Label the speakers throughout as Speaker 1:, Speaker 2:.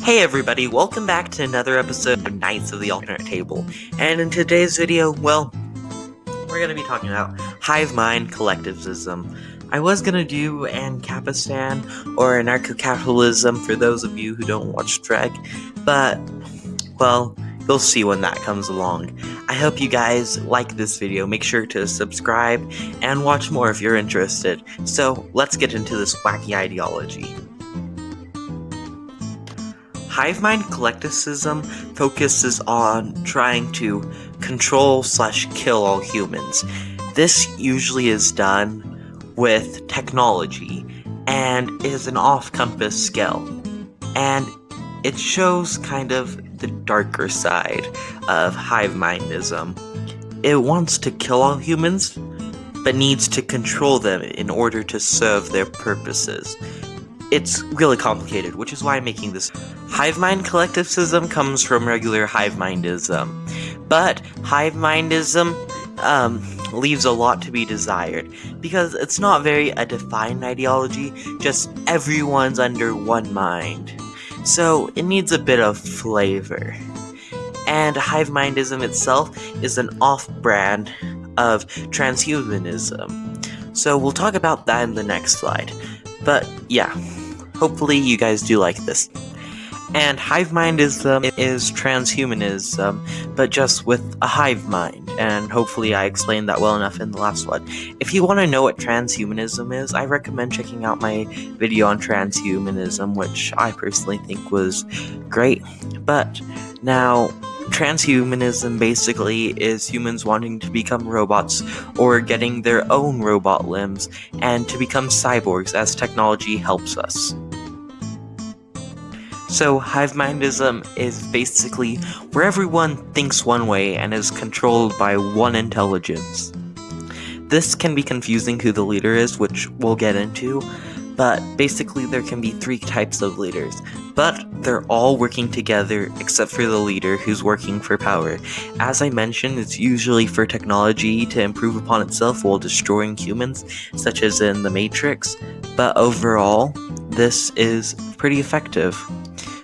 Speaker 1: Hey everybody, welcome back to another episode of Knights of the Alternate Table. And in today's video, we're going to be talking about hive mind collectivism. I was going to do Ancapistan or anarcho-capitalism for those of you who don't watch Drag, but, you'll see when that comes along. I hope you guys like this video. Make sure to subscribe and watch more if you're interested. So, let's get into this wacky ideology. Hive mind collectivism focuses on trying to control/kill all humans. This usually is done with technology and is an off-compass scale. And it shows kind of the darker side of hive mindism. It wants to kill all humans, but needs to control them in order to serve their purposes. It's really complicated, which is why I'm making this. Hive mind collectivism comes from regular hive mindism, but hive mindism leaves a lot to be desired, because it's not very a defined ideology, just everyone's under one mind. So it needs a bit of flavor. And hive mindism itself is an off-brand of transhumanism. So we'll talk about that in the next slide. But yeah, hopefully you guys do like this. And hive mindism is transhumanism, but just with a hive mind. And hopefully I explained that well enough in the last one. If you want to know what transhumanism is, I recommend checking out my video on transhumanism, which I personally think was great. But now, transhumanism basically is humans wanting to become robots or getting their own robot limbs and to become cyborgs as technology helps us. So hive mindism is basically where everyone thinks one way and is controlled by one intelligence. This can be confusing who the leader is, which we'll get into, but basically there can be three types of leaders. But they're all working together except for the leader who's working for power. As I mentioned, it's usually for technology to improve upon itself while destroying humans, such as in the Matrix, but overall, this is pretty effective.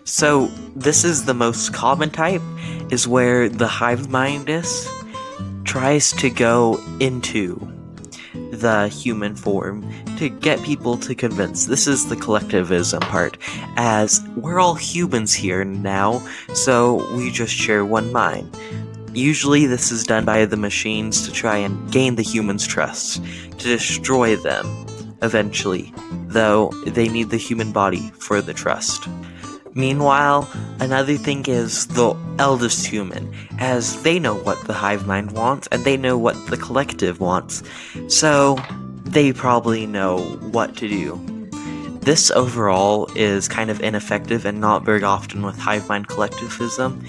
Speaker 1: So this is the most common type, is where the hive mindist tries to go into the human form to get people to convince. This is the collectivism part, as we're all humans here now, so we just share one mind. Usually this is done by the machines to try and gain the humans' trust, to destroy them eventually, though they need the human body for the trust. Meanwhile, another thing is the eldest human, as they know what the hive mind wants, and they know what the collective wants, so they probably know what to do. This overall is kind of ineffective and not very often with hive mind collectivism.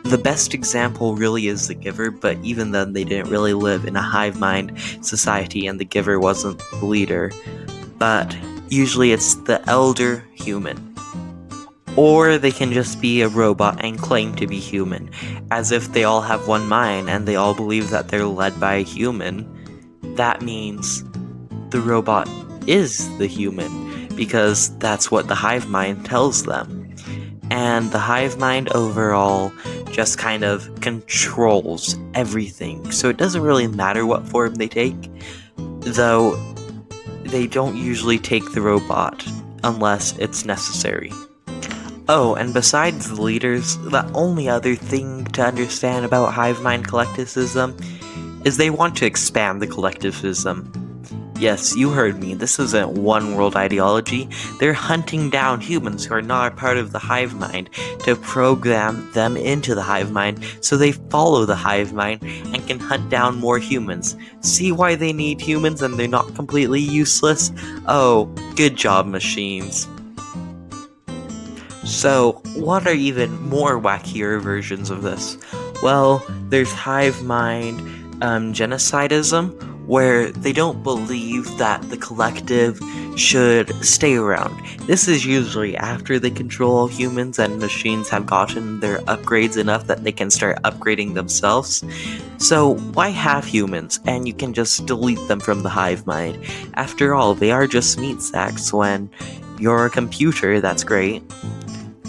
Speaker 1: The best example really is the giver, but even then they didn't really live in a hive mind society and the giver wasn't the leader. But usually it's the elder human. Or they can just be a robot and claim to be human, as if they all have one mind and they all believe that they're led by a human. That means the robot is the human, because that's what the hive mind tells them. And the hive mind overall just kind of controls everything, so it doesn't really matter what form they take, though they don't usually take the robot unless it's necessary. Oh, and besides the leaders, the only other thing to understand about hive mind collectivism is they want to expand the collectivism. Yes, you heard me, this isn't one world ideology. They're hunting down humans who are not a part of the hive mind to program them into the hive mind so they follow the hive mind and can hunt down more humans. See why they need humans and they're not completely useless? Oh, good job, machines. So, what are even more wackier versions of this? Well, there's hive mind genocidism, where they don't believe that the collective should stay around. This is usually after they control humans and machines have gotten their upgrades enough that they can start upgrading themselves. So why have humans, and you can just delete them from the hive mind? After all, they are just meat sacks when you're a computer, that's great.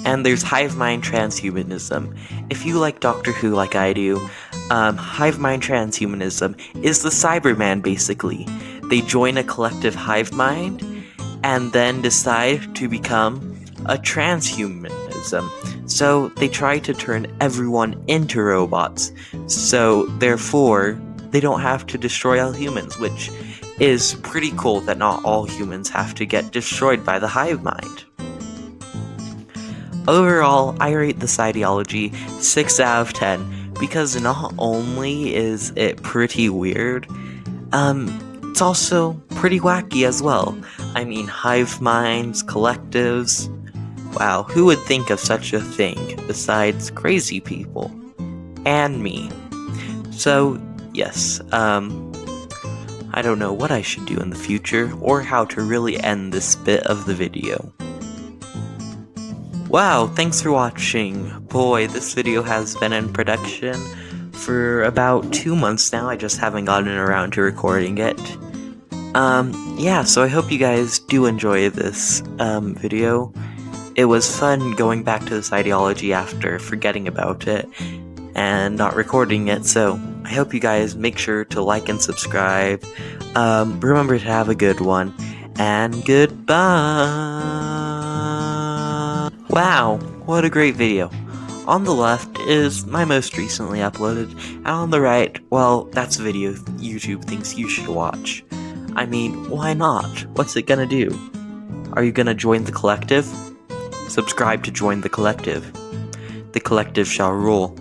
Speaker 1: And there's hive mind transhumanism. If you like Doctor Who like I do, hive mind transhumanism is the Cyberman basically. They join a collective hive mind and then decide to become a transhumanism. So they try to turn everyone into robots. So therefore, they don't have to destroy all humans, which is pretty cool that not all humans have to get destroyed by the hive mind. Overall, I rate this ideology 6 out of 10 because not only is it pretty weird, it's also pretty wacky as well. I mean, hive minds, collectives. Wow, who would think of such a thing besides crazy people? And me. So, yes, I don't know what I should do in the future or how to really end this bit of the video. Wow, thanks for watching. Boy, this video has been in production for about 2 months now. I just haven't gotten around to recording it. Yeah, so I hope you guys do enjoy this video. It was fun going back to this ideology after forgetting about it and not recording it, so I hope you guys make sure to like and subscribe. Remember to have a good one, and goodbye! Wow, what a great video. On the left is my most recently uploaded, and on the right, well, that's a video YouTube thinks you should watch. I mean, why not? What's it gonna do? Are you gonna join the collective? Subscribe to join the collective. The collective shall rule.